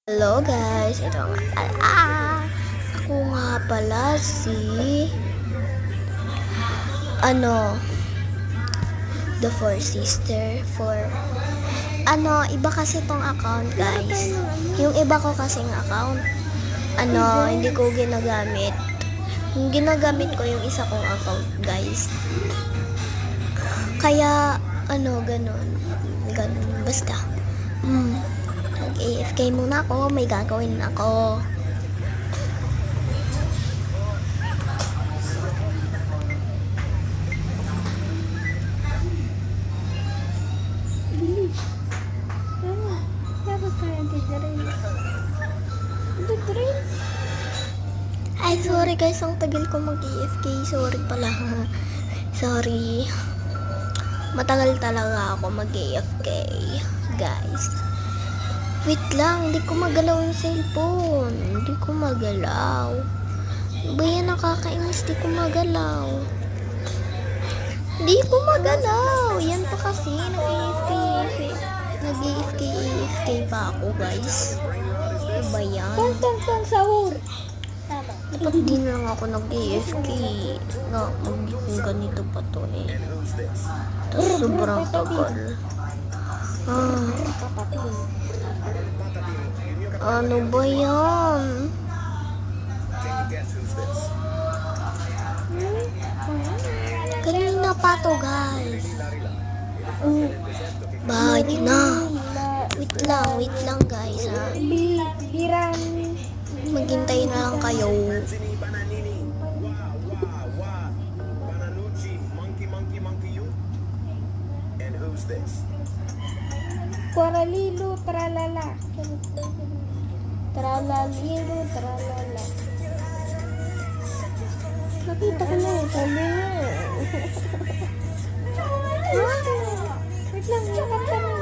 Hello guys, ito nga pala. Ako nga pala si The Four Sister iba kasi tong account guys. Yung iba ko kasing account hindi ko ginagamit. Yung ginagamit ko yung isa kong account guys. Kaya ganun basta AFK muna ako, may gagawin ako. Ay, sorry guys, ang tagal ko mag-AFK. Sorry pala. Sorry. Matagal talaga ako mag-AFK, guys. Wait lang, hindi ko magalaw yung cellphone. Hindi ko magalaw. Ba yan, nakakainis, hindi ko magalaw. Hindi ko magalaw. Yan pa kasi, nag-AFK pa ako, guys. Ano ba yan? Tong sahur. Dapat din lang ako nag-AFK. Magiging ganito pa to eh. Tapos sobrang tagal. Ano ba yan? Kanina pa to guys. Bakit na? Wait lang guys ha. Maghintay na lang kayo. Kwaralilo, tralala. Tralalilo, tralala. Nakita ko na eh, sabi mo. Wait lang, yung kanta mo.